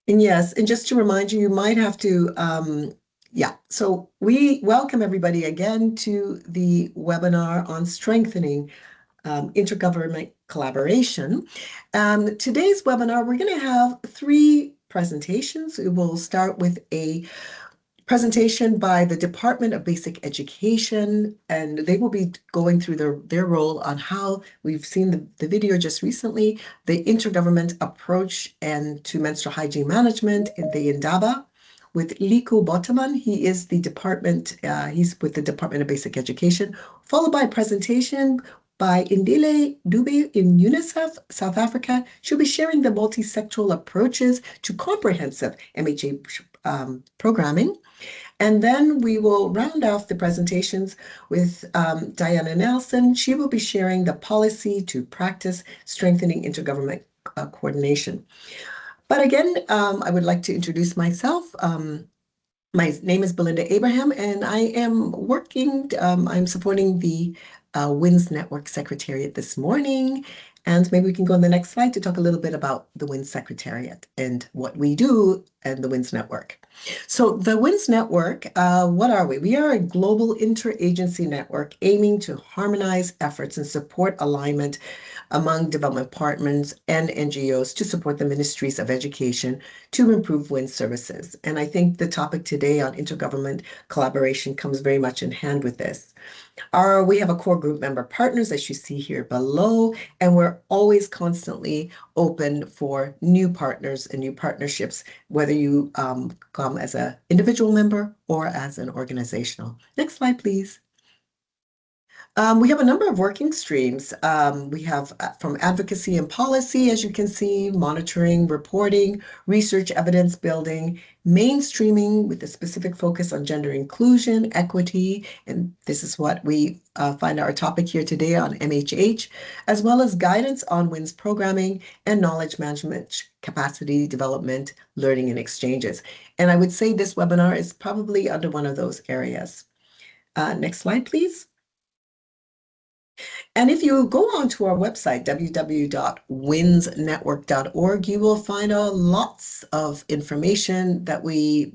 And yes, and just to remind you, you might have to, yeah. So we welcome everybody again to the webinar on strengthening intergovernment collaboration. Today's webinar, we're going to have three presentations. We will start with a presentation by the Department of Basic Education, and they will be going through their role on how we've seen the video just recently, the intergovernment approach and to menstrual hygiene management in the Indaba with Liko Botaman. He is the department, he's with the Department of Basic Education, followed by a presentation by Indile Dube in UNICEF, South Africa. She'll be sharing the multi-sectoral approaches to comprehensive MHA programming. And then we will round off the presentations with Diana Nelson. She will be sharing the policy to practice strengthening intergovernment coordination. But again, I would like to introduce myself. My name is Belinda Abraham, and I am working, I'm supporting the WinS Network Secretariat this morning. And maybe we can go on the next slide to talk a little bit about the WinS Secretariat and what we do and the WinS Network. So the WinS Network, what are we? We are a global interagency network aiming to harmonize efforts and support alignment among development partners and NGOs to support the ministries of education to improve WinS services. And I think the topic today on intergovernment collaboration comes very much in hand with this. We have a core group member partners, as you see here below, and we're always constantly open for new partners and new partnerships, whether you come as an individual member or as an organizational. Next slide, please. We have a number of working streams. We have from advocacy and policy, as you can see, monitoring, reporting, research, evidence building, mainstreaming with a specific focus on gender inclusion, equity, and this is what we find our topic here today on MHH, as well as guidance on WinS programming and knowledge management, capacity development, learning and exchanges. And I would say this webinar is probably under one of those areas. Next slide, please. And if you go onto our website, www.winsnetwork.org, you will find lots of information that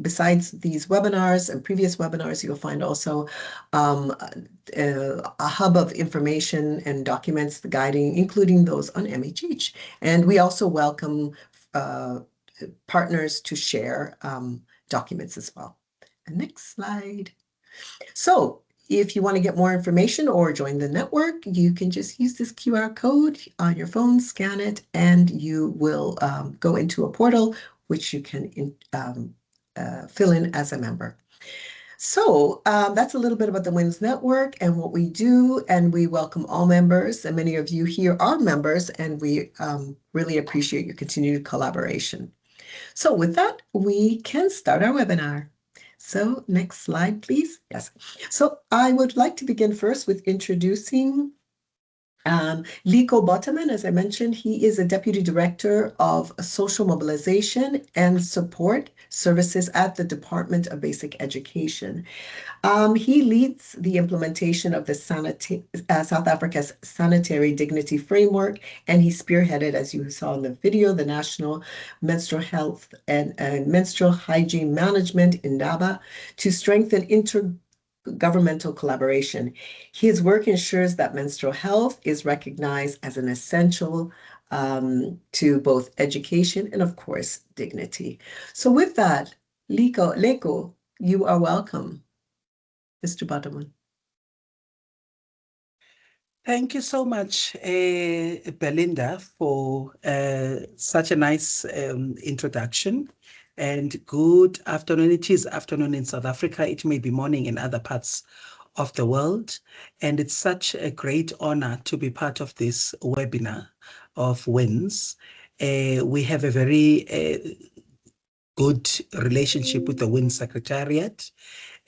besides these webinars and previous webinars, you'll find also a hub of information and documents guiding, including those on MHH. And we also welcome partners to share documents as well. And next slide. So, if you want to get more information or join the network, you can just use this QR code on your phone, scan it, and you will go into a portal which you can fill in as a member. So that's a little bit about the WinS Network and what we do, and we welcome all members, and many of you here are members, and we really appreciate your continued collaboration. So with that, we can start our webinar. So next slide, please. Yes. So I would like to begin first with introducing Liko Botaman. As I mentioned, he is a Deputy Director of Social Mobilization and Support Services at the Department of Basic Education. He leads the implementation of the South Africa's Sanitary Dignity Framework, and he spearheaded, as you saw in the video, the National Menstrual Health and Menstrual Hygiene Management, Indaba, to strengthen intergovernmental collaboration. His work ensures that menstrual health is recognized as an essential to both education and, of course, dignity. So with that, Liko, you are welcome. Mr. Botaman. Thank you so much, Belinda, for such a nice introduction. And good afternoon. It is afternoon in South Africa. It may be morning in other parts of the world. And it's such a great honor to be part of this webinar of WinS. We have a very good relationship with the WinS Secretariat.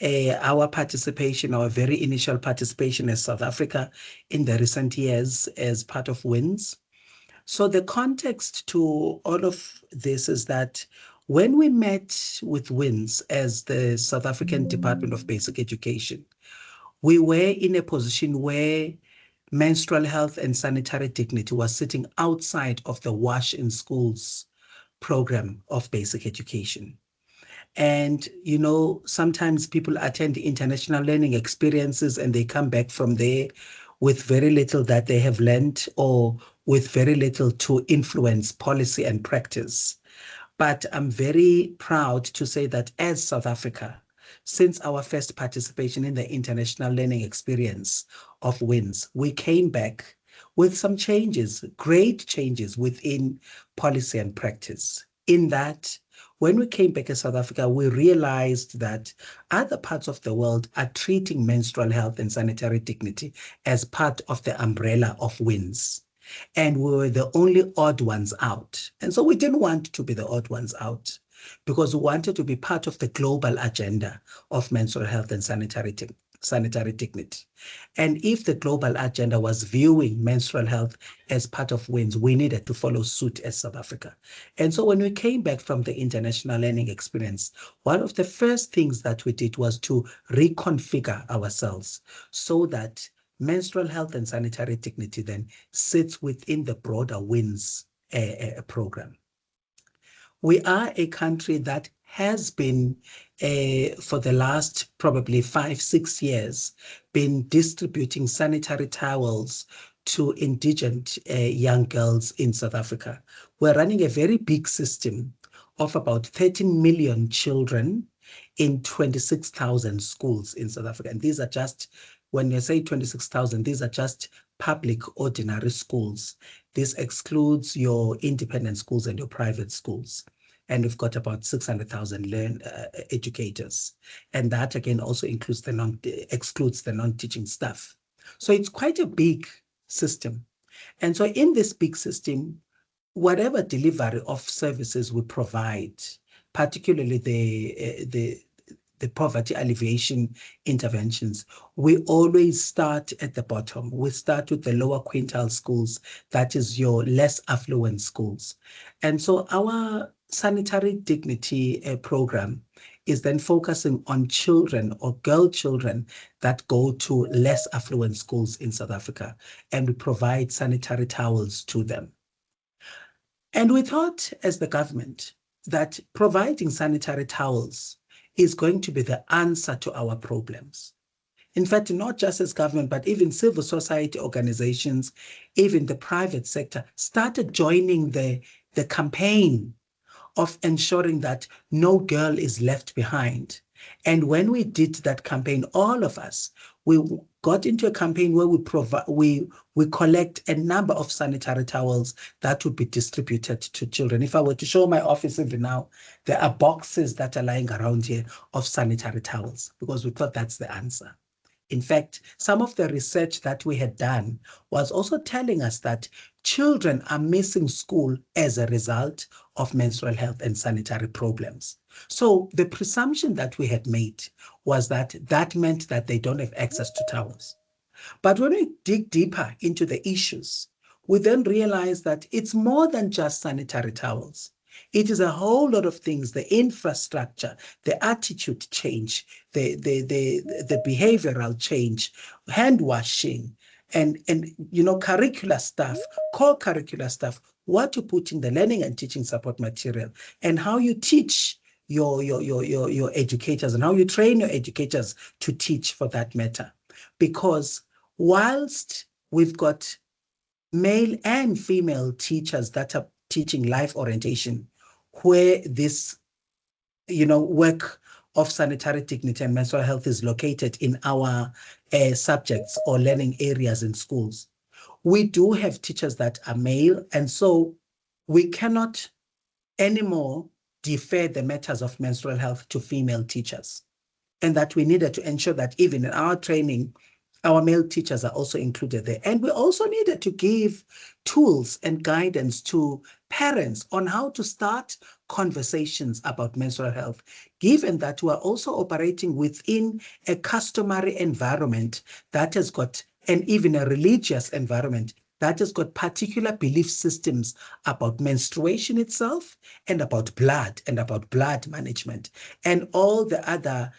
Our participation, our very initial participation as South Africa in the recent years as part of WinS. So the context to all of this is that when we met with WinS as the South African Department of Basic Education, we were in a position where menstrual health and sanitary dignity was sitting outside of the WASH in schools program of basic education. And, you know, sometimes people attend international learning experiences and they come back from there with very little that they have learned or with very little to influence policy and practice. But I'm very proud to say that as South Africa, since our first participation in the international learning experience of WinS, we came back with some changes, great changes within policy and practice. In that, when we came back as South Africa, we realized that other parts of the world are treating menstrual health and sanitary dignity as part of the umbrella of WinS. And we were the only odd ones out. And so we didn't want to be the odd ones out because we wanted to be part of the global agenda of menstrual health and sanitary dignity. And if the global agenda was viewing menstrual health as part of WinS, we needed to follow suit as South Africa. And so when we came back from the international learning experience, one of the first things that we did was to reconfigure ourselves so that menstrual health and sanitary dignity then sits within the broader WinS program. We are a country that has been, for the last probably 5-6 years, been distributing sanitary towels to indigent young girls in South Africa. We're running a very big system of about 13 million children in 26,000 schools in South Africa. And these are just, when you say 26,000, these are just public ordinary schools. This excludes your independent schools and your private schools. And we've got about 600,000 educators. And that again also excludes the non-teaching staff. So it's quite a big system. And so in this big system, whatever delivery of services we provide, particularly the poverty alleviation interventions, we always start at the bottom. We start with the lower quintile schools, that is your less affluent schools. And so our sanitary dignity program is then focusing on children or girl children that go to less affluent schools in South Africa, and we provide sanitary towels to them. And we thought as the government that providing sanitary towels is going to be the answer to our problems. In fact, not just as government, but even civil society organizations, even the private sector started joining the campaign of ensuring that no girl is left behind. And when we did that campaign, all of us, we got into a campaign where we collect a number of sanitary towels that would be distributed to children. If I were to show my office even now, there are boxes that are lying around here of sanitary towels because we thought that's the answer. In fact, some of the research that we had done was also telling us that children are missing school as a result of menstrual health and sanitary problems. So the presumption that we had made was that that meant that they don't have access to towels. But when we dig deeper into the issues, we then realize that it's more than just sanitary towels. It is a whole lot of things, the infrastructure, the attitude change, the behavioral change, hand washing, and curricular stuff, core curricular stuff, what you put in the learning and teaching support material, and how you teach your educators and how you train your educators to teach for that matter. Because whilst we've got male and female teachers that are teaching life orientation, where this, work of sanitary dignity and menstrual health is located in our subjects or learning areas in schools. We do have teachers that are male, and so we cannot anymore defer the matters of menstrual health to female teachers, and that we needed to ensure that even in our training, our male teachers are also included there. And we also needed to give tools and guidance to parents on how to start conversations about menstrual health, given that we are also operating within a customary environment that has got, and even a religious environment that has got particular belief systems about menstruation itself and about blood management and all the other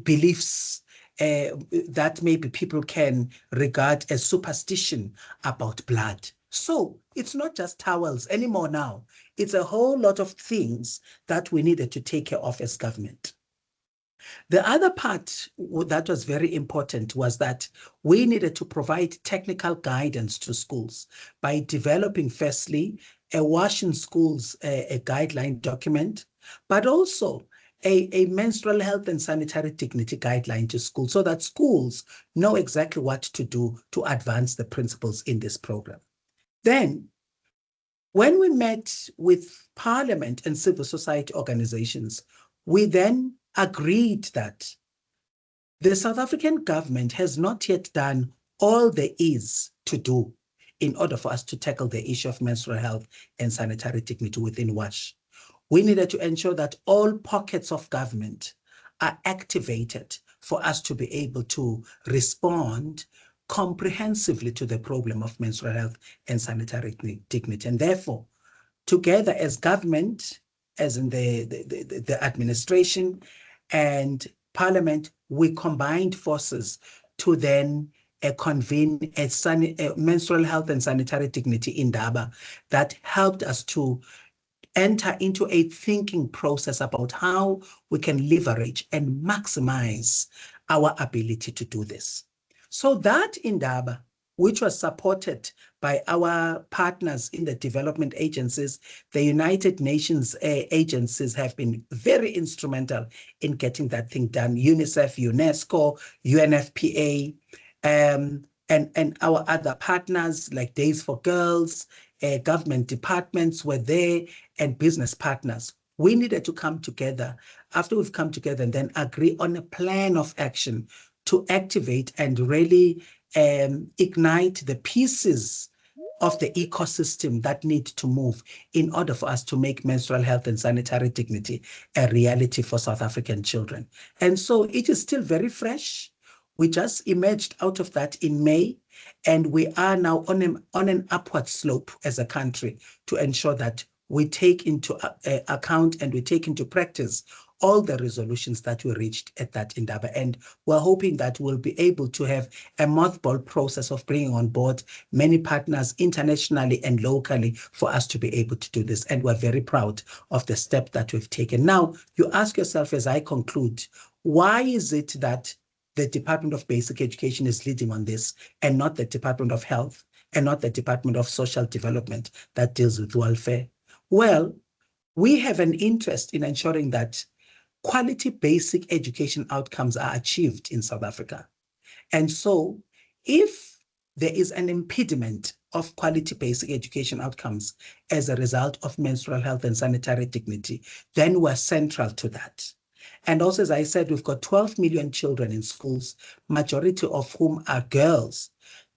beliefs that maybe people can regard as superstition about blood. So it's not just towels anymore now. It's a whole lot of things that we needed to take care of as government. The other part that was very important was that we needed to provide technical guidance to schools by developing, firstly, a wash in schools a guideline document, but also a menstrual health and sanitary dignity guideline to schools so that schools know exactly what to do to advance the principles in this program. Then, when we met with Parliament and civil society organizations, we then agreed that the South African government has not yet done all there is to do in order for us to tackle the issue of menstrual health and sanitary dignity within WASH. We needed to ensure that all pockets of government are activated for us to be able to respond comprehensively to the problem of menstrual health and sanitary dignity. And therefore, together as government, as in the administration and parliament, we combined forces to then convene a menstrual health and sanitary dignity Indaba that helped us to enter into a thinking process about how we can leverage and maximize our ability to do this. So that Indaba, which was supported by our partners in the development agencies, the United Nations agencies have been very instrumental in getting that thing done. UNICEF, UNESCO, UNFPA, and our other partners like Days for Girls, government departments were there, and business partners. We needed to come together after we've come together and then agree on a plan of action to activate and really ignite the pieces of the ecosystem that need to move in order for us to make menstrual health and sanitary dignity a reality for South African children. And so it is still very fresh. We just emerged out of that in May, and we are now on an upward slope as a country to ensure that we take into account and we take into practice all the resolutions that we reached at that Indaba. And we're hoping that we'll be able to have a mothball process of bringing on board many partners internationally and locally for us to be able to do this. And we're very proud of the step that we've taken. Now, you ask yourself as I conclude, why is it that the Department of Basic Education is leading on this and not the Department of Health and not the Department of Social Development that deals with welfare? Well, we have an interest in ensuring that quality basic education outcomes are achieved in South Africa. And so if there is an impediment of quality basic education outcomes as a result of menstrual health and sanitary dignity, then we're central to that. And also, as I said, we've got 12 million children in schools, majority of whom are girls.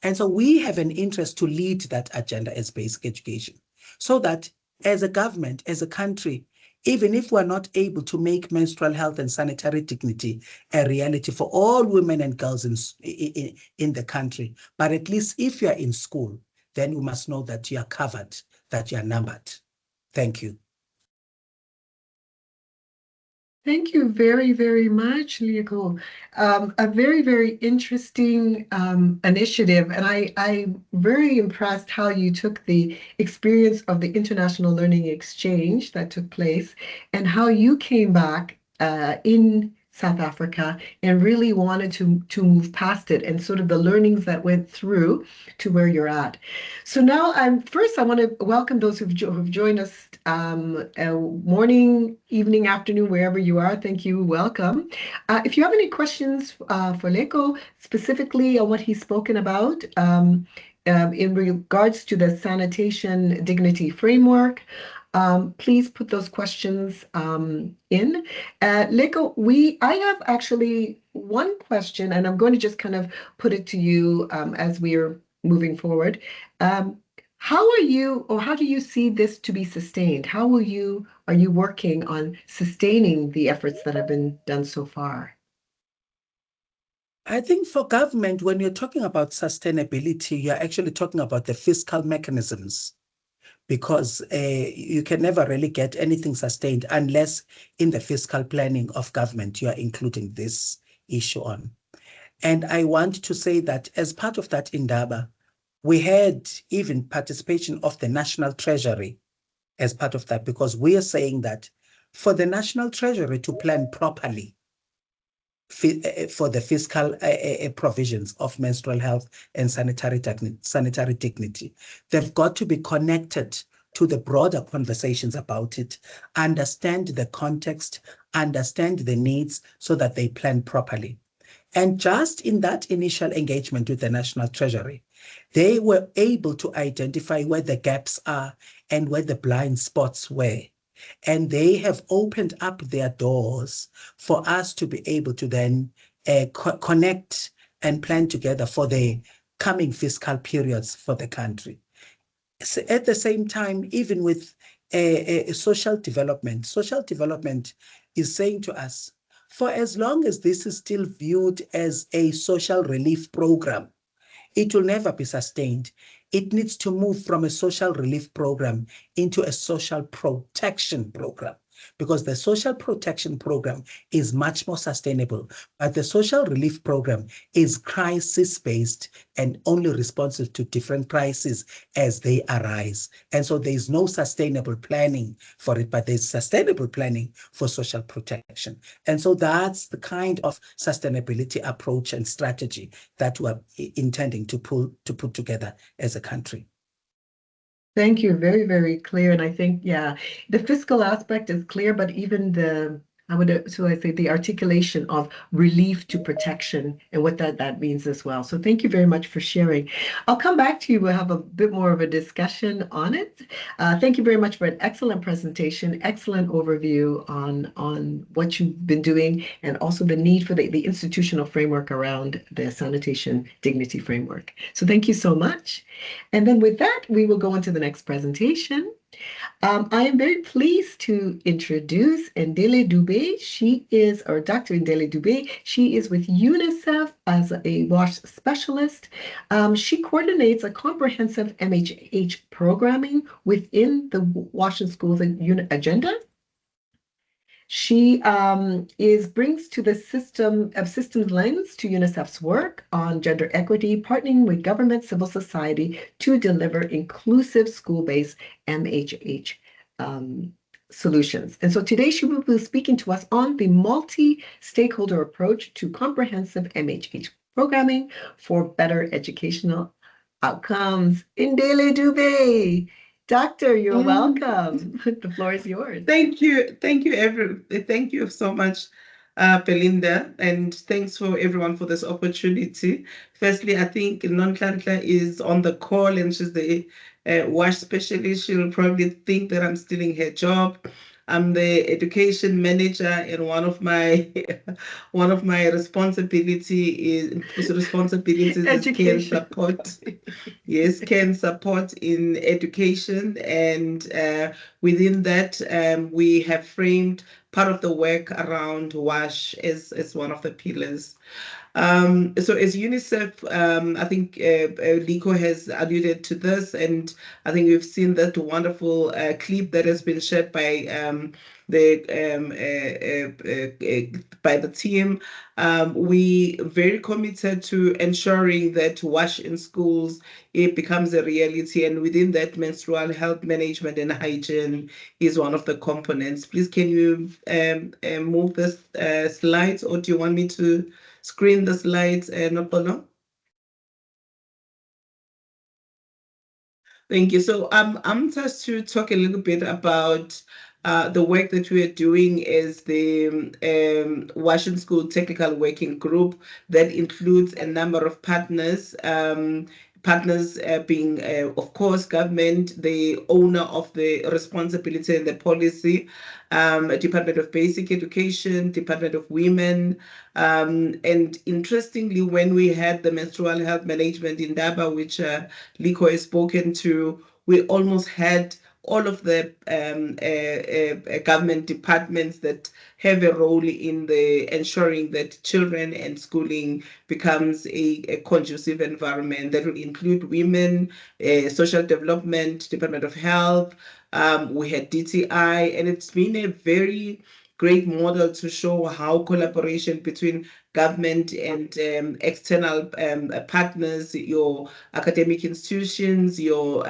And so we have an interest to lead that agenda as basic education so that as a government, as a country, even if we're not able to make menstrual health and sanitary dignity a reality for all women and girls in the country, but at least if you're in school, then you must know that you are covered, that you are numbered. Thank you. Thank you very, very much, Lieko. A very, very interesting initiative. And I'm very impressed how you took the experience of the international learning exchange that took place and how you came back in South Africa and really wanted to move past it and sort of the learnings that went through to where you're at. So now first I want to welcome those who've joined us morning, evening, afternoon, wherever you are. Thank you. Welcome. If you have any questions for Leko, specifically on what he's spoken about in regards to the sanitation dignity framework, please put those questions in. Leko, I have actually one question, and I'm going to just kind of put it to you as we're moving forward. How do you see this to be sustained? Are you working on sustaining the efforts that have been done so far? I think for government, when you're talking about sustainability, you're actually talking about the fiscal mechanisms, because you can never really get anything sustained unless in the fiscal planning of government, you are including this issue on. And I want to say that as part of that Indaba, We had even participation of the National Treasury as part of that, because we are saying that for the National Treasury to plan properly for the fiscal provisions of menstrual health and sanitary dignity, they've got to be connected to the broader conversations about it, understand the context, understand the needs so that they plan properly. And just in that initial engagement with the National Treasury, they were able to identify where the gaps are and where the blind spots were. And they have opened up their doors for us to be able to then connect and plan together for the coming fiscal periods for the country. So at the same time, even with social development is saying to us, for as long as this is still viewed as a social relief program, it will never be sustained. It needs to move from a social relief program into a social protection program, because the social protection program is much more sustainable, but the social relief program is crisis-based and only responsive to different crises as they arise. And so there's no sustainable planning for it, but there's sustainable planning for social protection. And so that's the kind of sustainability approach and strategy that we're intending to put together as a country. Thank you. Very, very clear. And I think, yeah, the fiscal aspect is clear, but even the articulation of relief to protection and what that means as well. So thank you very much for sharing. I'll come back to you. We'll have a bit more of a discussion on it. Thank you very much for an excellent presentation, excellent overview on what you've been doing, and also the need for the institutional framework around the sanitation dignity framework. So thank you so much. And then with that, we will go into the next presentation. I am very pleased to introduce Ndele Dube. Dr. Ndele Dube. She is with UNICEF as a WASH specialist. She coordinates a comprehensive MHH programming within the WASH in Schools agenda. She brings to the systems lens to UNICEF's work on gender equity, partnering with government, civil society to deliver inclusive school-based MHH solutions. And so today she will be speaking to us on the multi-stakeholder approach to comprehensive MHH programming for better educational outcomes. Ndele Dube. Doctor, you're welcome. The floor is yours. Thank you. Thank you so much, Belinda, and thanks for everyone for this opportunity. Firstly, I think Nonhlanhla is on the call and she's the WASH specialist. She'll probably think that I'm stealing her job. I'm the education manager, and one of my responsibilities is care support. Yes, care support in education, and within that, we have framed part of the work around WASH as one of the pillars. So as UNICEF, I think Liko has alluded to this, and I think we've seen that wonderful clip that has been shared by the team. We very committed to ensuring that WASH in schools, it becomes a reality, and within that, menstrual health management and hygiene is one of the components. Please, can you move the slides, or do you want me to screen the slides, Nopolo? Thank you. So I'm just to talk a little bit about the work that we are doing as the WASH in School Technical Working Group that includes a number of partners. Partners being, of course, government, the owner of the responsibility and the policy, Department of Basic Education, Department of Women. And interestingly, when we had the Menstrual Health Management Indaba, which Liko has spoken to, we almost had all of the government departments that have a role in the ensuring that children and schooling becomes a conducive environment that will include women, social development, Department of Health. We had DTI, and it's been a very great model to show how collaboration between government and external partners, your academic institutions, your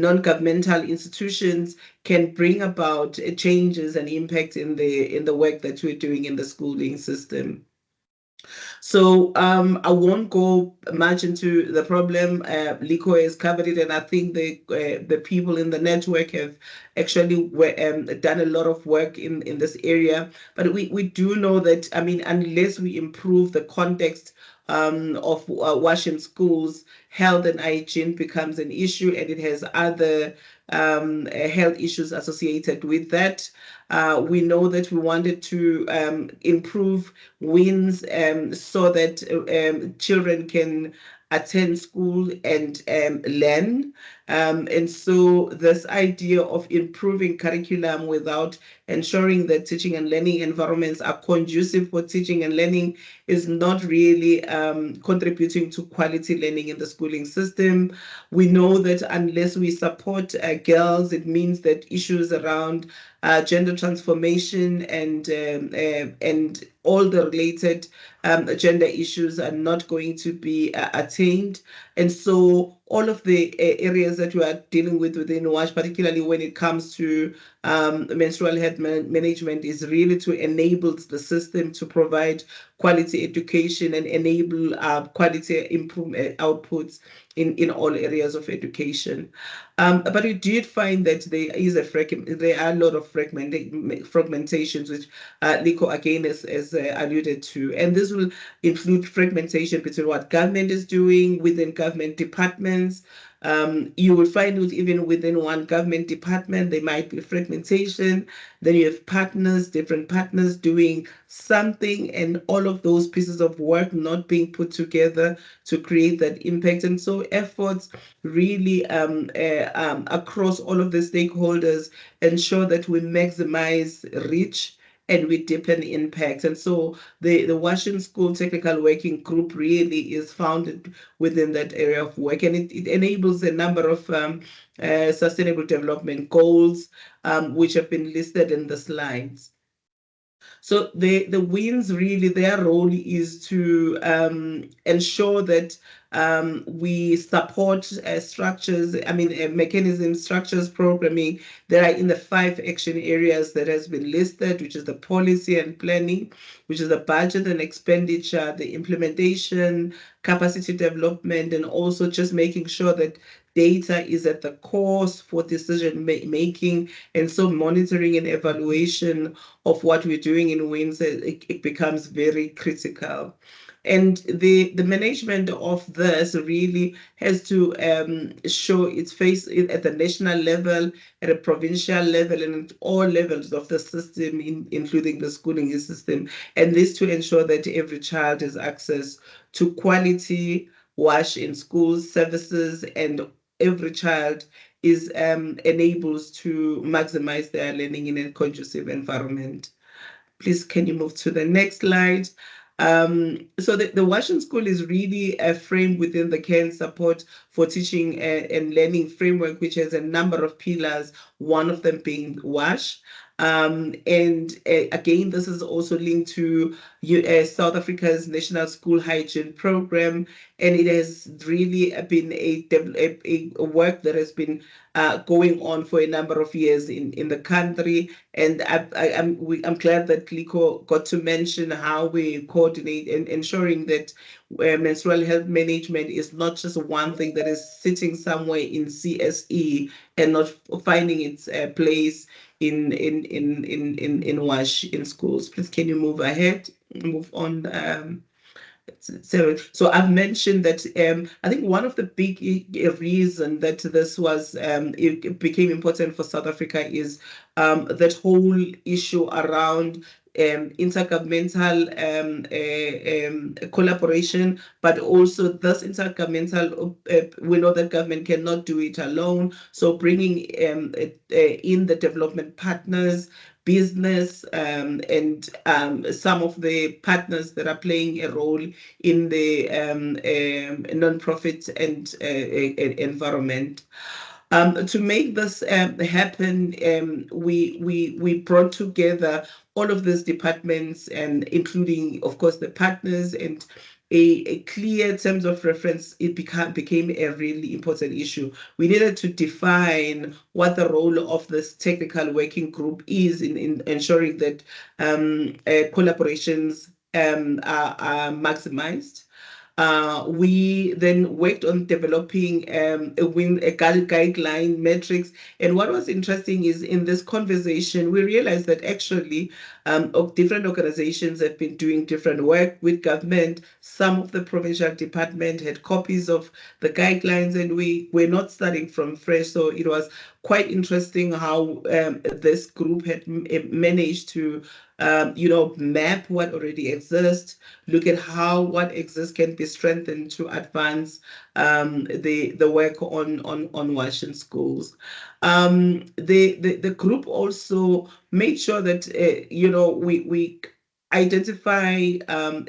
non-governmental institutions can bring about changes and impact in the work that we're doing in the schooling system. So I won't go much into the problem. Liko has covered it, and I think the people in the network have actually done a lot of work in this area. But we do know that, I mean, unless we improve the context of WASH schools, health and hygiene becomes an issue, and it has other health issues associated with that. We know that we wanted to improve WinS so that children can attend school and learn. And so this idea of improving curriculum without ensuring that teaching and learning environments are conducive for teaching and learning is not really contributing to quality learning in the schooling system. We know that unless we support girls, it means that issues around gender transformation and all the related gender issues are not going to be attained. And so all of the areas that we are dealing with within WASH, particularly when it comes to menstrual health management, is really to enable the system to provide quality education and enable quality improvement outputs in all areas of education. But we did find that there are a lot of fragmentations, which Liko again has alluded to. And this will include fragmentation between what government is doing within government departments. You will find it even within one government department, there might be fragmentation. Then you have partners, different partners doing something, and all of those pieces of work not being put together to create that impact. And so efforts really across all of the stakeholders ensure that we maximize reach and we deepen impact. And so the Washington School Technical Working Group really is founded within that area of work, and it enables a number of sustainable development goals, which have been listed in the slides. So the WinS, really, their role is to ensure that we support structures, mechanisms, structures, programming that are in the 5 action areas that has been listed, which is the policy and planning, which is the budget and expenditure, the implementation, capacity development, and also just making sure that data is at the core for decision making. And so monitoring and evaluation of what we're doing in WinS, it becomes very critical. And the management of this really has to show its face at the national level, at a provincial level, and at all levels of the system, including the schooling system. And this to ensure that every child has access to quality WASH in schools, services, and every child is enabled to maximize their learning in a conducive environment. Please, can you move to the next slide? So the Washington School is really a frame within the care and support for teaching and learning framework, which has a number of pillars, one of them being WASH. And again, this is also linked to South Africa's National School Hygiene Program, and it has really been a work that has been going on for a number of years in the country. And I'm glad that Liko got to mention how we coordinate and ensuring that menstrual health management is not just one thing that is sitting somewhere in CSE and not finding its place in WASH in schools. Please, can you move ahead? Move on. So I've mentioned that I think one of the big reason that this was it became important for South Africa is that whole issue around intergovernmental collaboration, but also this intergovernmental, we know that government cannot do it alone. So bringing in the development partners, business, and some of the partners that are playing a role in the non-profit and environment. To make this happen, we brought together all of these departments, and including, of course, the partners, and a clear terms of reference. It became a really important issue. We needed to define what the role of this technical working group is in ensuring that collaborations are maximized. We then worked on developing a guideline metrics. And what was interesting is, in this conversation, we realized that actually different organizations have been doing different work with government. Some of the provincial department had copies of the guidelines, and we were not starting from fresh. So it was quite interesting how this group had managed to map what already exists, look at how what exists can be strengthened to advance the work on WASH in schools. The group also made sure that we identify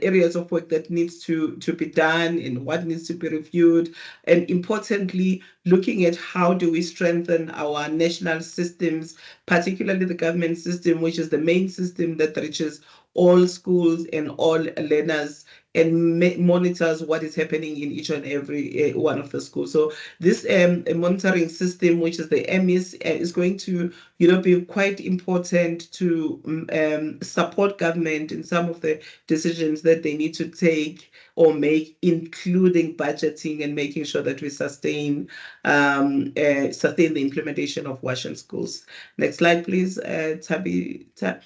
areas of work that needs to be done and what needs to be reviewed, and importantly, looking at how do we strengthen our national systems, particularly the government system, which is the main system that reaches all schools and all learners, and monitors what is happening in each and every one of the schools. So this monitoring system, which is the MES, is going to be quite important to support government in some of the decisions that they need to take or make, including budgeting and making sure that we sustain the implementation of WASH in schools. Next slide, please, Tabitha.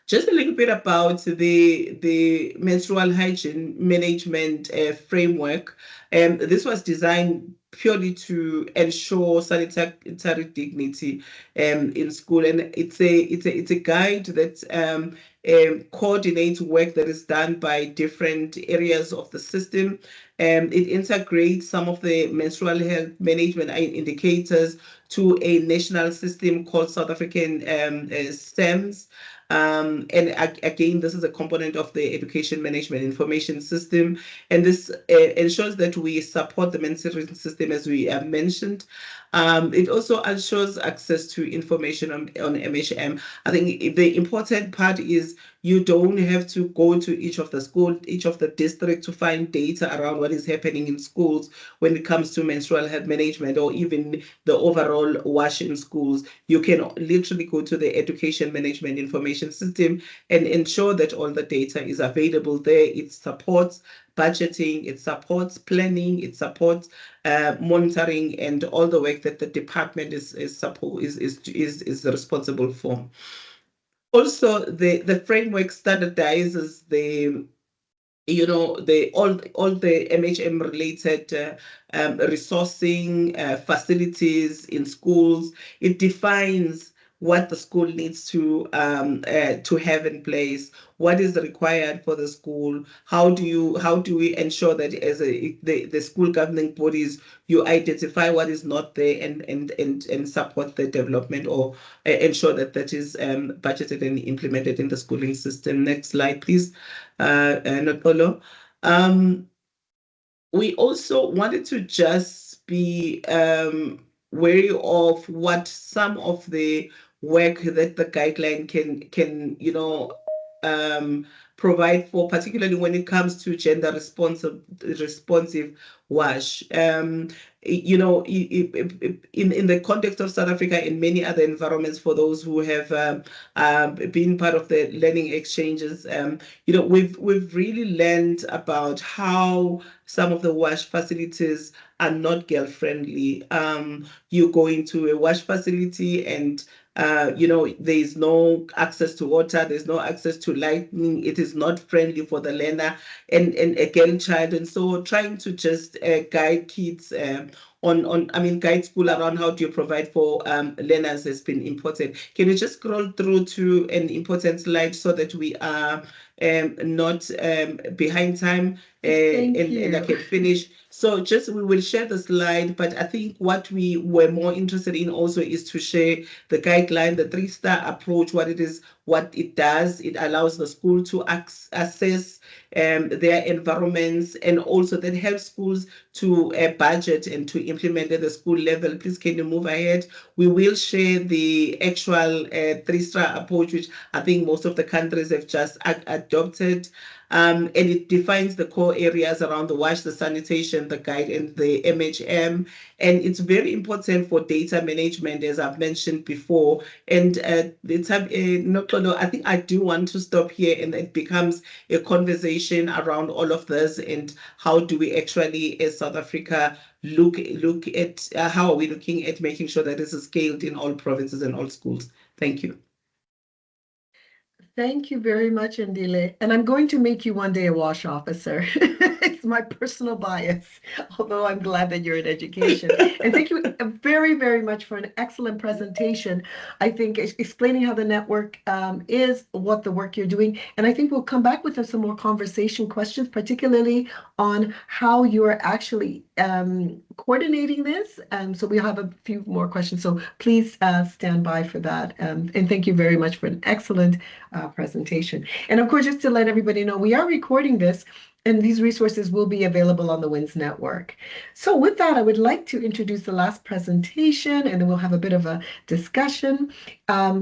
Just a little bit about the menstrual hygiene management framework. This was designed purely to ensure sanitary dignity in school, and it's a guide that coordinates work that is done by different areas of the system. It integrates some of the menstrual health management indicators to a national system called South African STEMS. And again, this is a component of the education management information system. And this ensures that we support the menstruation system, as we have mentioned. It also ensures access to information on MHM. I think the important part is you don't have to go to each of the school, each of the district to find data around what is happening in schools when it comes to menstrual health management, or even the overall WASH in schools. You can literally go to the education management information system and ensure that all the data is available there. It supports budgeting, it supports planning, it supports monitoring, and all the work that the department is responsible for. Also, the framework standardizes the all the MHM related resourcing facilities in schools. It defines what the school needs to have in place, what is required for the school, how do we ensure that as the school governing bodies, you identify what is not there and support the development, or ensure that that is budgeted and implemented in the schooling system. Next slide, please, Nopolo. We also wanted to just be wary of what some of the work that the guideline can provide for, particularly when it comes to gender responsive WASH. In the context of South Africa and many other environments, for those who have been part of the learning exchanges, we've really learned about how some of the WASH facilities are not girl friendly. You go into a WASH facility and there's no access to water, there's no access to lighting, it is not friendly for the learner and a girl child. And so trying to just guide kids guide school around how do you provide for learners has been important. Can you just scroll through to an important slide so that we are not behind time and I can finish? So we will share the slide, but I think what we were more interested in also is to share the guideline, the 3-star approach, what what it does. It allows the school to assess their environments, and also that helps schools to budget and to implement at the school level. Please, can you move ahead? We will share the actual three-star approach, which I think most of the countries have just adopted. And it defines the core areas around the WASH, the sanitation, the guide, and the MHM. And it's very important for data management, as I've mentioned before. And I think I do want to stop here, and it becomes a conversation around all of this, and how do we actually, as South Africa, look at how are we looking at making sure that this is scaled in all provinces and all schools. Thank you. Thank you very much, Ndile. And I'm going to make you one day a WASH officer. It's my personal bias, although I'm glad that you're in education. And thank you very, very much for an excellent presentation. I think explaining how the network is, what the work you're doing. And I think we'll come back with some more conversation questions, particularly on how you're actually coordinating this. So we'll have a few more questions. So please stand by for that. And thank you very much for an excellent presentation. And of course, just to let everybody know, we are recording this, and these resources will be available on the WinS network. So with that, I would like to introduce the last presentation, and then we'll have a bit of a discussion.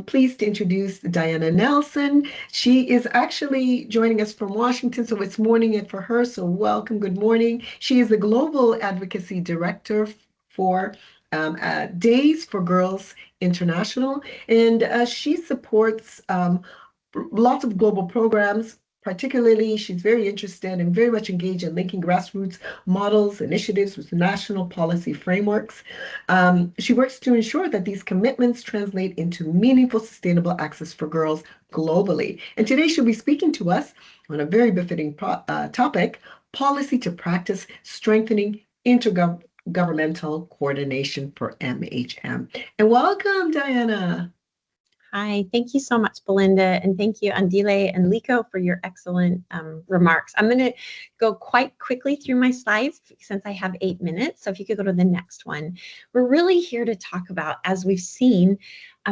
Pleased to introduce Diana Nelson. She is actually joining us from Washington, so it's morning for her, so welcome, good morning. She is the Global Advocacy Director for Days for Girls International, and she supports lots of global programs. Particularly, she's very interested and very much engaged in linking grassroots models, initiatives with national policy frameworks. She works to ensure that these commitments translate into meaningful, sustainable access for girls globally. And today she'll be speaking to us on a very befitting topic, policy to practice strengthening intergovernmental coordination for MHM. And welcome, Diana. Hi, thank you so much, Belinda, and thank you, Andile and Liko, for your excellent remarks. I'm going to go quite quickly through my slides since I have 8 minutes, so if you could go to the next one. We're really here to talk about, as we've seen,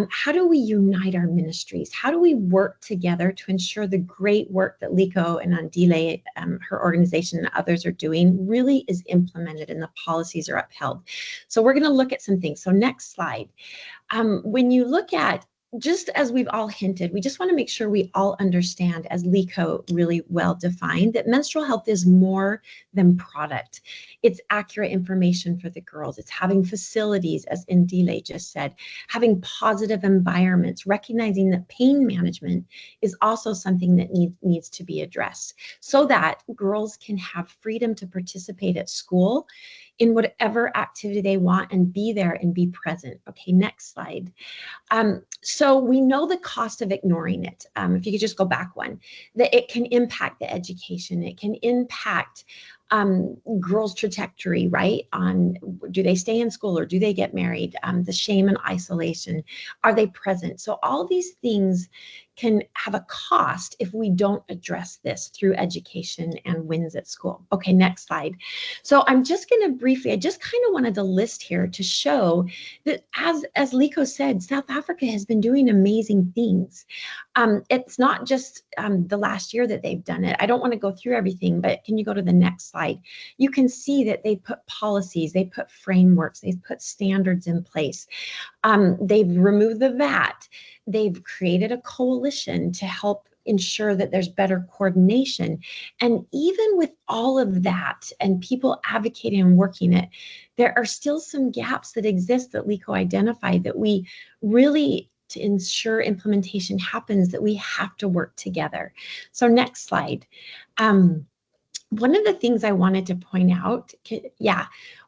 how do we unite our ministries? How do we work together to ensure the great work that Liko and Andile, her organization, and others are doing really is implemented and the policies are upheld? So we're going to look at some things. So next slide. When you look at, just as we've all hinted, we just want to make sure we all understand, as Liko really well defined, that menstrual health is more than product. It's accurate information for the girls. It's having facilities, as Ndile just said, having positive environments, recognizing that pain management is also something that needs to be addressed so that girls can have freedom to participate at school in whatever activity they want and be there and be present. Okay, next slide. So we know the cost of ignoring it. If you could just go back one, that it can impact the education. It can impact girls' trajectory, right? On do they stay in school or do they get married? The shame and isolation, are they present? So all these things can have a cost if we don't address this through education and WinS at school. Okay, next slide. So I'm just going to briefly, I just kind of wanted to list here to show that as Liko said, South Africa has been doing amazing things. It's not just the last year that they've done it. I don't want to go through everything, but can you go to the next slide? You can see that they put policies, they put frameworks, they've put standards in place. They've removed the VAT. They've created a coalition to help ensure that there's better coordination. And even with all of that and people advocating and working it, there are still some gaps that exist that Liko identified that we really, to ensure implementation happens, that we have to work together. So next slide. One of the things I wanted to point out,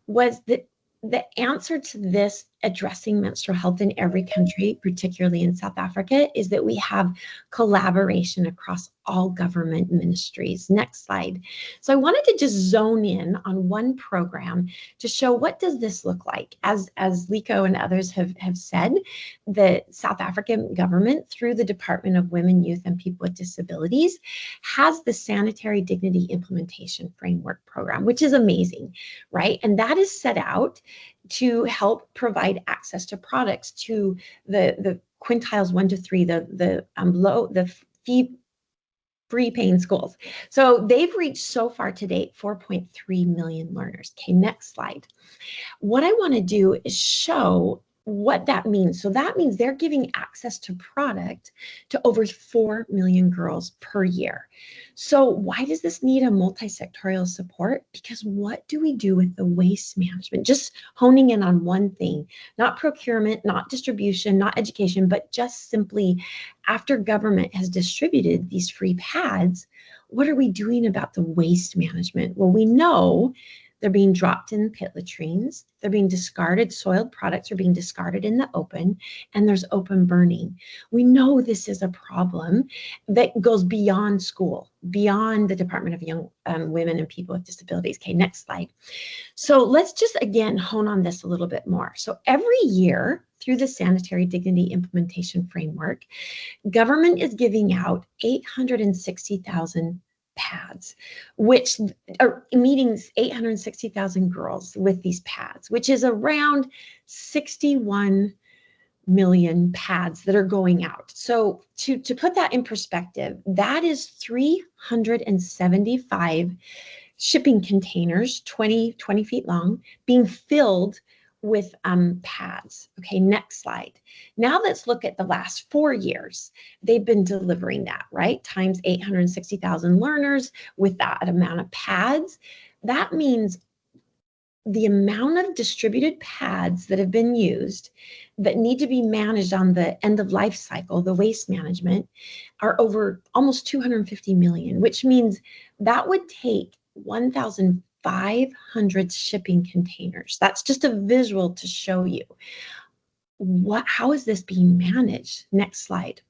was that the answer to this addressing menstrual health in every country, particularly in South Africa, is that we have collaboration across all government ministries. Next slide. So I wanted to just zone in on one program to show what does this look like. As Liko and others have said, the South African government, through the Department of Women, Youth, and People with Disabilities, has the Sanitary Dignity Implementation Framework Program, which is amazing, right? And that is set out to help provide access to products to the quintiles 1 to 3, the free paying schools. So they've reached so far to date 4.3 million learners. Okay, next slide. What I want to do is show what that means. So that means they're giving access to product to over 4 million girls per year. So why does this need a multi-sectorial support? Because what do we do with the waste management? Just honing in on one thing, not procurement, not distribution, not education, but just simply after government has distributed these free pads, what are we doing about the waste management? Well, we know they're being dropped in pit latrines. They're being discarded. Soiled products are being discarded in the open, and there's open burning. We know this is a problem that goes beyond school, beyond the Department of Young Women and People with Disabilities. Okay, next slide. So let's just, again, hone on this a little bit more. So every year through the Sanitary Dignity Implementation Framework, government is giving out 860,000 pads, which are meeting 860,000 girls with these pads, which is around 61 million pads that are going out. So to put that in perspective, that is 375 shipping containers, 20 feet long, being filled with pads. Okay, next slide. Now let's look at the last 4 years. They've been delivering that, right? Times 860,000 learners with that amount of pads. That means the amount of distributed pads that have been used that need to be managed on the end of life cycle, the waste management, are over almost 250 million, which means that would take 1,500 shipping containers. That's just a visual to show you how is this being managed. Next slide.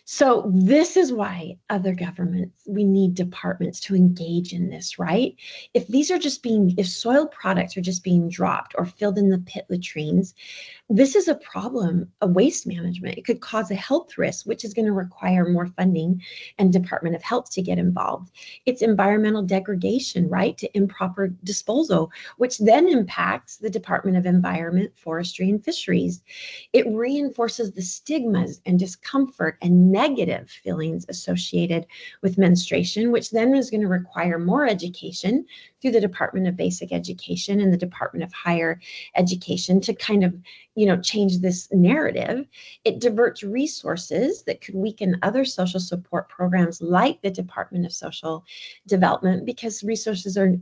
So this is why other governments, we need departments to engage in this, right? If soil products are just being dropped or filled in the pit latrines, this is a problem of waste management. It could cause a health risk, which is going to require more funding and Department of Health to get involved. It's environmental degradation, right, to improper disposal, which then impacts the Department of Environment, Forestry, and Fisheries. It reinforces the stigmas and discomfort and negative feelings associated with menstruation, which then is going to require more education through the Department of Basic Education and the Department of Higher Education to kind of, change this narrative. It diverts resources that could weaken other social support programs like the Department of Social Development, because resources are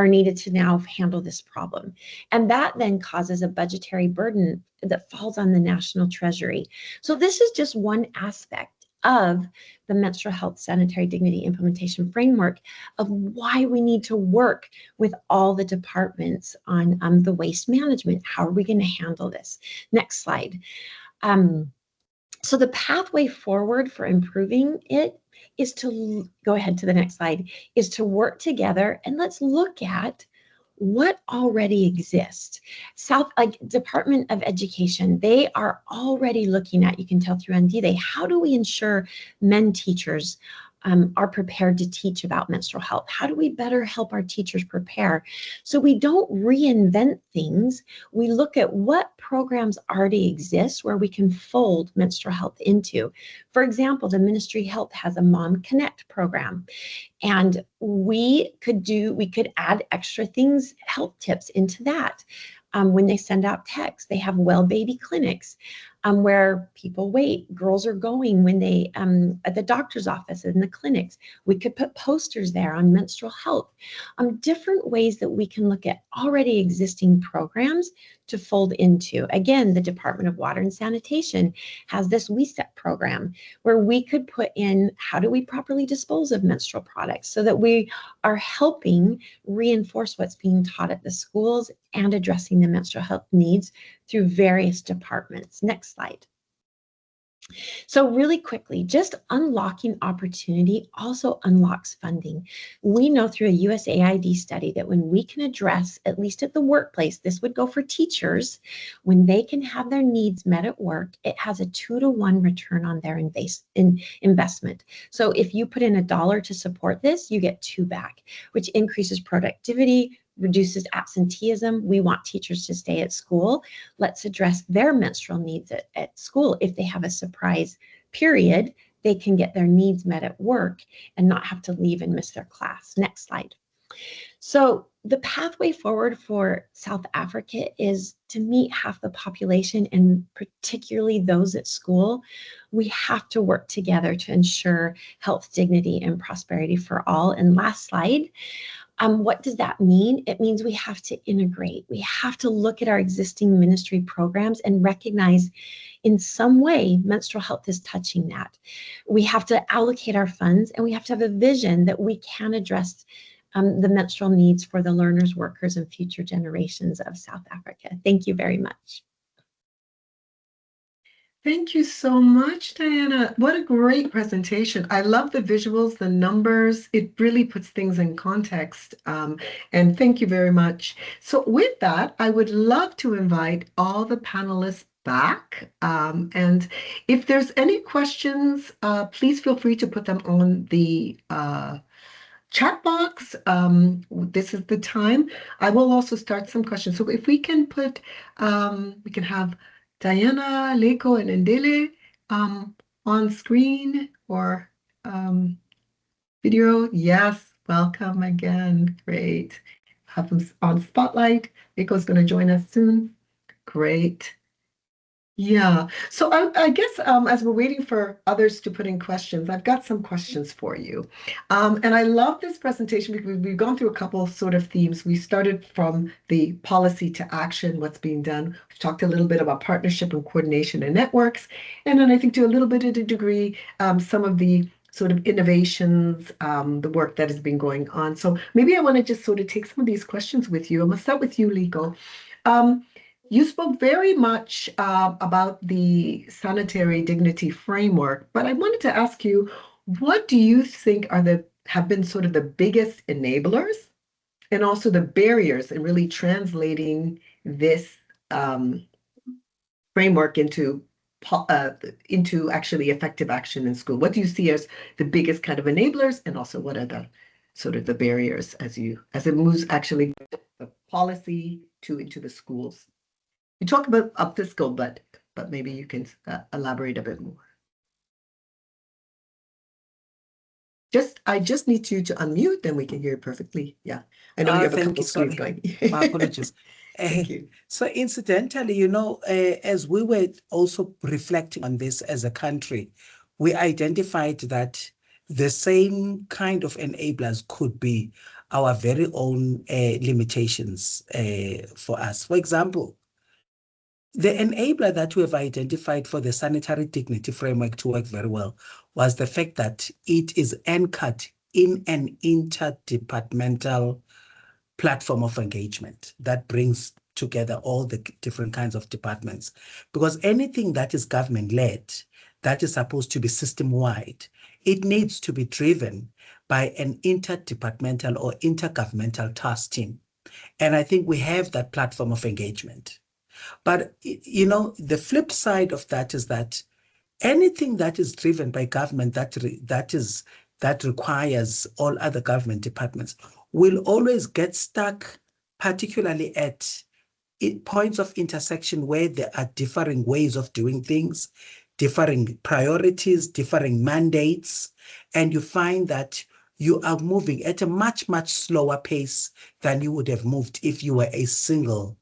needed to now handle this problem. And that then causes a budgetary burden that falls on the National Treasury. So this is just one aspect of the Menstrual Health Sanitary Dignity Implementation Framework of why we need to work with all the departments on the waste management. How are we going to handle this? Next slide. So the pathway forward for improving it is to, go ahead to the next slide, is to work together and let's look at what already exists. Department of Education, they are already looking at, you can tell through NDLA, how do we ensure men teachers are prepared to teach about menstrual health? How do we better help our teachers prepare? So we don't reinvent things. We look at what programs already exist where we can fold menstrual health into. For example, the Ministry of Health has a Mom Connect program. And we could add extra things, health tips into that. When they send out texts, they have well baby clinics where people wait. Girls are going when they at the doctor's office and the clinics. We could put posters there on menstrual health. Different ways that we can look at already existing programs to fold into. Again, the Department of Water and Sanitation has this WeSet program where we could put in how do we properly dispose of menstrual products so that we are helping reinforce what's being taught at the schools and addressing the menstrual health needs through various departments. Next slide. So really quickly, just unlocking opportunity also unlocks funding. We know through a USAID study that when we can address, at least at the workplace, this would go for teachers, when they can have their needs met at work, it has a 2-to-1 return on their investment. So if you put in $1 to support this, you get 2 back, which increases productivity, reduces absenteeism. We want teachers to stay at school. Let's address their menstrual needs at school. If they have a surprise period, they can get their needs met at work and not have to leave and miss their class. Next slide. So the pathway forward for South Africa is to meet half the population, and particularly those at school. We have to work together to ensure health, dignity, and prosperity for all. And last slide. What does that mean? It means we have to integrate. We have to look at our existing ministry programs and recognize in some way menstrual health is touching that. We have to allocate our funds, and we have to have a vision that we can address the menstrual needs for the learners, workers, and future generations of South Africa. Thank you very much. Thank you so much, Diana. What a great presentation. I love the visuals, the numbers. It really puts things in context. And thank you very much. So with that, I would love to invite all the panelists back. And if there's any questions, please feel free to put them on the chat box. This is the time. I will also start some questions. So if we can put, we can have Diana, Leko, and Ndele on screen or video. Yes, welcome again. Great. Have them on Spotlight. Leko's going to join us soon. Great. Yeah, so I guess as we're waiting for others to put in questions, I've got some questions for you. And I love this presentation because we've gone through a couple of sort of themes. We started from the policy to action, what's being done. We've talked a little bit about partnership and coordination and networks. And then I think to a little bit of a degree, some of the sort of innovations, the work that has been going on. So maybe I want to just sort of take some of these questions with you. I'm going to start with you, Liko. You spoke very much about the sanitary dignity framework, but I wanted to ask you, what do you think have been sort of the biggest enablers and also the barriers in really translating this framework into actually effective action in school? What do you see as the biggest kind of enablers, and also what are the sort of the barriers as it moves actually the policy into the schools? You talk about fiscal, but maybe you can elaborate a bit more. I just need you to unmute, then we can hear you perfectly. Yeah, I know you have a couple screens going. My apologies. Thank you. So incidentally, as we were also reflecting on this as a country, we identified that the same kind of enablers could be our very own limitations for us. For example, the enabler that we have identified for the sanitary dignity framework to work very well was the fact that it is anchored in an interdepartmental platform of engagement that brings together all the different kinds of departments. Because anything that is government-led, that is supposed to be system-wide, it needs to be driven by an interdepartmental or intergovernmental task team. And I think we have that platform of engagement. But, the flip side of that is that anything that is driven by government that requires all other government departments will always get stuck, particularly at points of intersection where there are differing ways of doing things, differing priorities, differing mandates, and you find that you are moving at a much, much slower pace than you would have moved if you were a single-handed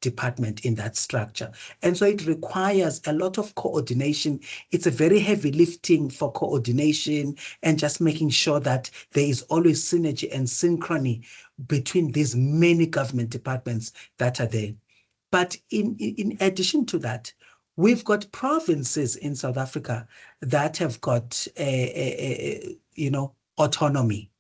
department in that structure. And so it requires a lot of coordination. It's a very heavy lifting for coordination and just making sure that there is always synergy and synchrony between these many government departments that are there. But in addition to that, we've got provinces in South Africa that have got, autonomy.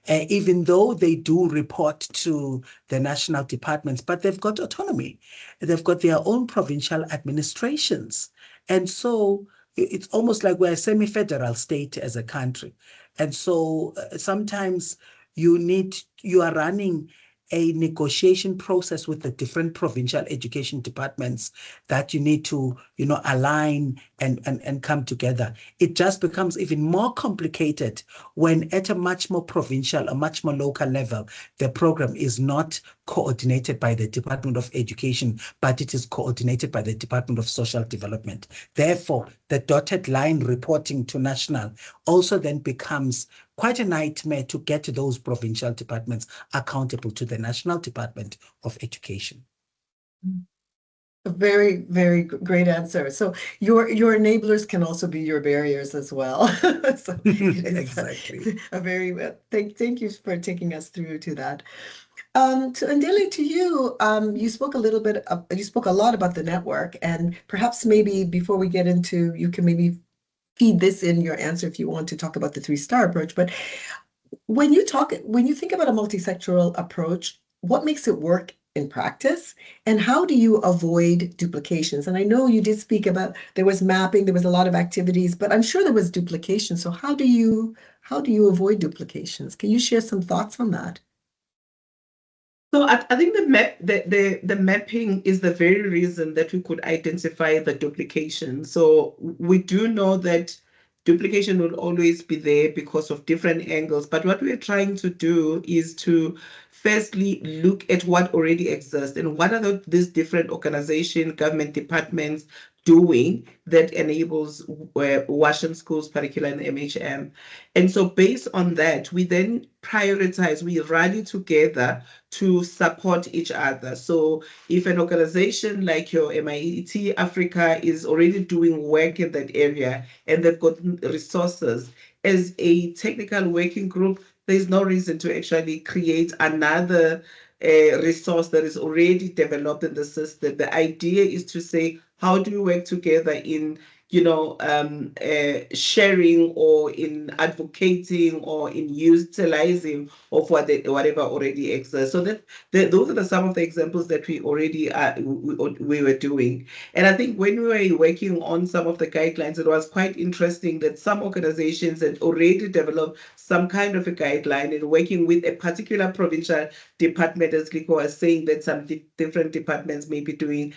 Even though they do report to the national departments, but they've got autonomy. They've got their own provincial administrations. And so it's almost like we're a semi-federal state as a country. And so sometimes you are running a negotiation process with the different provincial education departments that you need to, align and come together. It just becomes even more complicated when at a much more provincial, a much more local level, the program is not coordinated by the Department of Education, but it is coordinated by the Department of Social Development. Therefore, the dotted line reporting to national also then becomes quite a nightmare to get those provincial departments accountable to the National Department of Education. A very, very great answer. So your enablers can also be your barriers as well. So exactly. A very thank you for taking us through to that. To Ndile, to you, you spoke you spoke a lot about the network, and perhaps maybe before we get into, you can maybe feed this in your answer if you want to talk about the 3-star approach. But when you think about a multisectoral approach, what makes it work in practice, and how do you avoid duplications? And I know you did speak about there was mapping, there was a lot of activities, but I'm sure there was duplication. So how do you avoid duplications? Can you share some thoughts on that? So I think the mapping is the very reason that we could identify the duplication. So we do know that duplication will always be there because of different angles. But what we're trying to do is to firstly look at what already exists and what are these different organizations, government departments doing that enables Washington schools, particularly in MHM. And so based on that, we then prioritize, we rally together to support each other. So if an organization like your MIET Africa is already doing work in that area and they've got resources, as a technical working group, there's no reason to actually create another resource that is already developed in the system. The idea is to say, how do we work together in sharing or in advocating or in utilizing of whatever already exists. So those are some of the examples that we already we were doing. And I think when we were working on some of the guidelines, it was quite interesting that some organizations had already developed some kind of a guideline and working with a particular provincial department, as Liko was saying, that some different departments may be doing,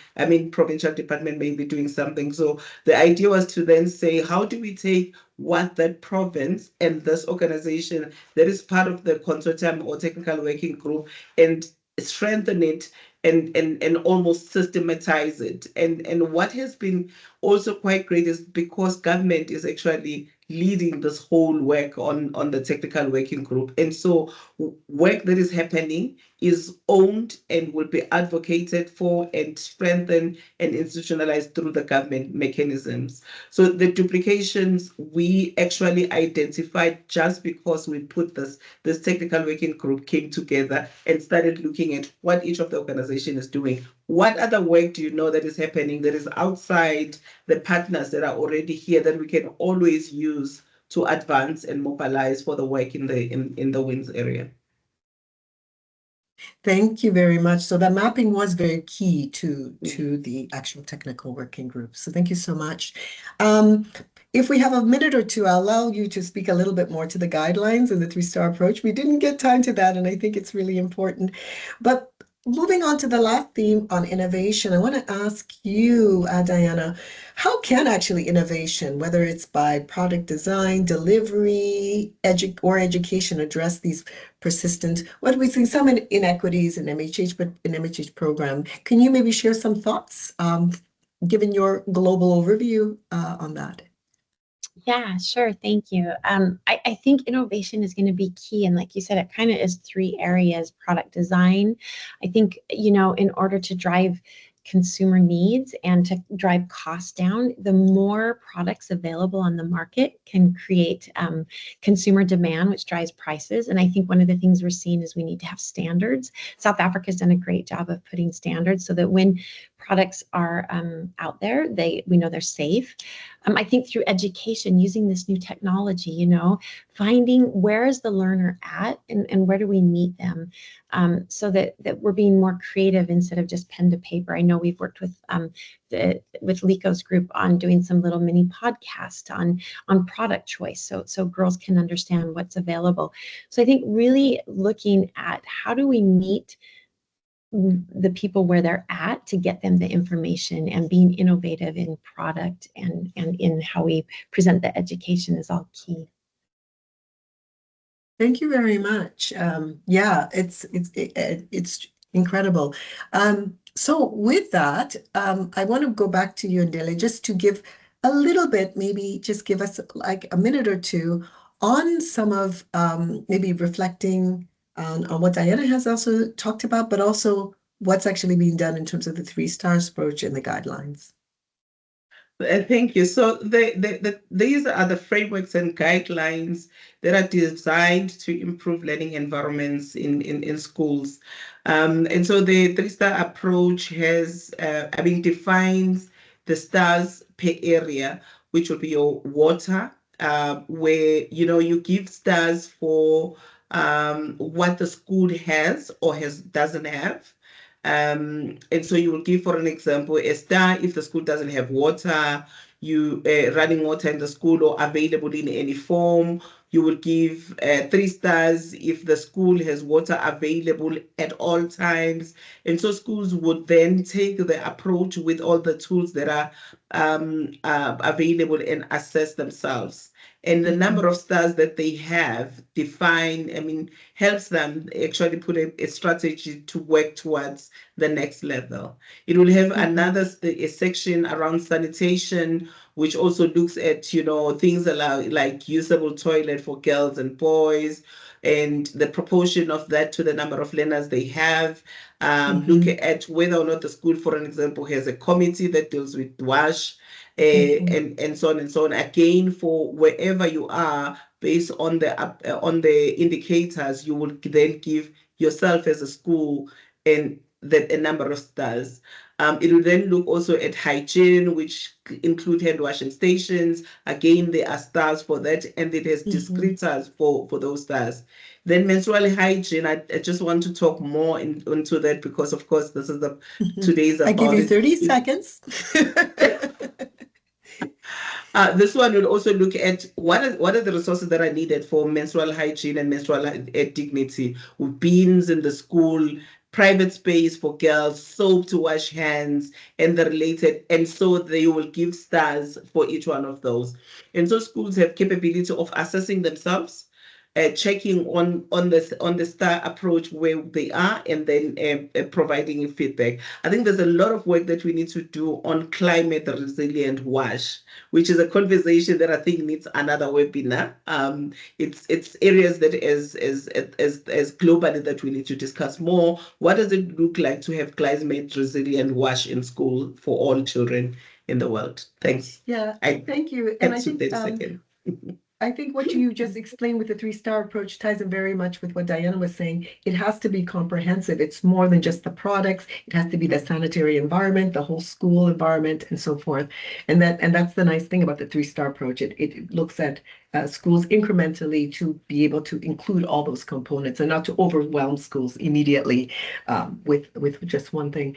provincial department may be doing something. So the idea was to then say, how do we take what that province and this organization that is part of the consortium or technical working group and strengthen it and almost systematize it. And what has been also quite great is because government is actually leading this whole work on the technical working group. And so work that is happening is owned and will be advocated for and strengthened and institutionalized through the government mechanisms. So the duplications we actually identified just because we put this technical working group came together and started looking at what each of the organization is doing. What other work do you know that is happening that is outside the partners that are already here that we can always use to advance and mobilize for the work in the WinS area? Thank you very much. So that mapping was very key to the actual technical working group. So thank you so much. If we have a minute or two, I'll allow you to speak a little bit more to the guidelines and the 3-star approach. We didn't get time to that, and I think it's really important. But moving on to the last theme on innovation, I want to ask you, Diana, how can actually innovation, whether it's by product design, delivery, or education, address these persistent, what we see some inequities in MHH, but in MHH program? Can you maybe share some thoughts, given your global overview on that? Yeah, sure. Thank you. I think innovation is going to be key. And like you said, it kind of is 3 areas: product design. I think, in order to drive consumer needs and to drive costs down, the more products available on the market can create consumer demand, which drives prices. And I think one of the things we're seeing is we need to have standards. South Africa's done a great job of putting standards so that when products are out there. We know they're safe. I think through education, using this new technology, you know, finding where is the learner at and where do we meet them, so that we're being more creative instead of just pen to paper. I know we've worked with Liko's group on doing some little mini podcast on product choice, so girls can understand what's available. So I think really looking at how do we meet the people where they're at to get them the information, and being innovative in product and in how we present the education is all key. Thank you very much. Yeah, it's incredible. So with that, I want to go back to you, Ndile, just to give a little bit, maybe just give us like a minute or two on some of maybe reflecting on what Diana has also talked about, but also what's actually being done in terms of the 3 stars approach and the guidelines. Thank you. So these are the frameworks and guidelines that are designed to improve learning environments in schools. And so the 3-star approach has, defines the stars per area, which will be your water, where, you know, you give stars for what the school has or doesn't have. And so you will give, for an example, a star if the school doesn't have water, running water in the school or available in any form. You will give 3 stars if the school has water available at all times. And so schools would then take the approach with all the tools that are available and assess themselves. And the number of stars that they have helps them actually put a strategy to work towards the next level. It will have a section around sanitation, which also looks at, you know, things like usable toilet for girls and boys, and the proportion of that to the number of learners they have. Look at whether or not the school, for an example, has a committee that deals with WASH, and so on and so on. Again, for wherever you are, based on the indicators, you will then give yourself as a school and a number of stars. It will then look also at hygiene, which include hand washing stations. Again, there are stars for that, and it has descriptors for those stars. Then menstrual hygiene, I just want to talk more into that because, of course, this is today's about. I give you 30 seconds. This one will also look at what are the resources that are needed for menstrual hygiene and menstrual dignity, with bins in the school, private space for girls, soap to wash hands, and the related. And so they will give stars for each one of those. And so schools have capability of assessing themselves, checking on the star approach where they are, and then providing feedback. I think there's a lot of work that we need to do on climate resilient WASH, which is a conversation that I think needs another webinar. It's areas that as globally that we need to discuss more. What does it look like to have climate resilient WASH in school for all children in the world? Thanks. Yeah, thank you. And I think what you just explained with the 3-star approach ties in very much with what Diana was saying. It has to be comprehensive. It's more than just the products. It has to be the sanitary environment, the whole school environment, and so forth. And that's the nice thing about the 3-star approach. It looks at schools incrementally to be able to include all those components and not to overwhelm schools immediately with just one thing.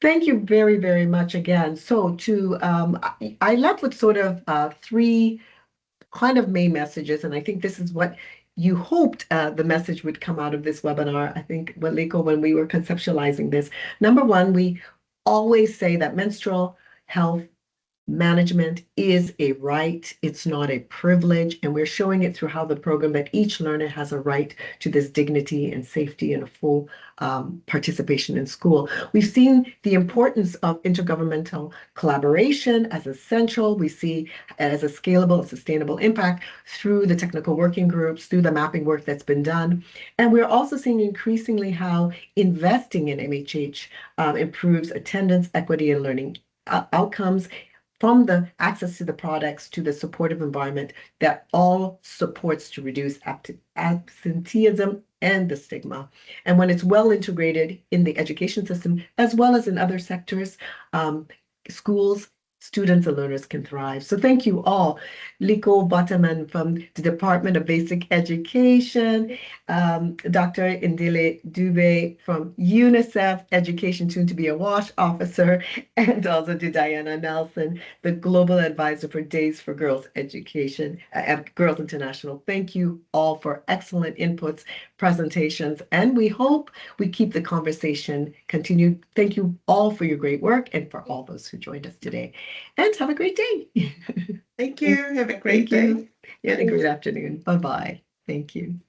Thank you very, very much again. So I left with sort of 3 kind of main messages, and I think this is what you hoped the message would come out of this webinar. I think, Liko, when we were conceptualizing this, number 1, we always say that menstrual health management is a right. It's not a privilege. And we're showing it through how the program that each learner has a right to this dignity and safety and a full participation in school. We've seen the importance of intergovernmental collaboration as essential. We see as a scalable and sustainable impact through the technical working groups, through the mapping work that's been done. And we're also seeing increasingly how investing in MHH improves attendance, equity, and learning outcomes. from the access to the products to the supportive environment that all supports to reduce absenteeism and the stigma. And when it's well integrated in the education system, as well as in other sectors, schools, students and learners can thrive. So thank you all. Liko Bataman from the Department of Basic Education, Dr. Ndile Dube from UNICEF Education, soon to be a WASH officer, and also to Diana Nelson, the Global Advisor for Days for Girls Education at Girls International. Thank you all for excellent inputs, presentations, and we hope we keep the conversation continued. Thank you all for your great work and for all those who joined us today. And have a great day. Thank you. Have a great day. And a great afternoon. Bye-bye. Thank you.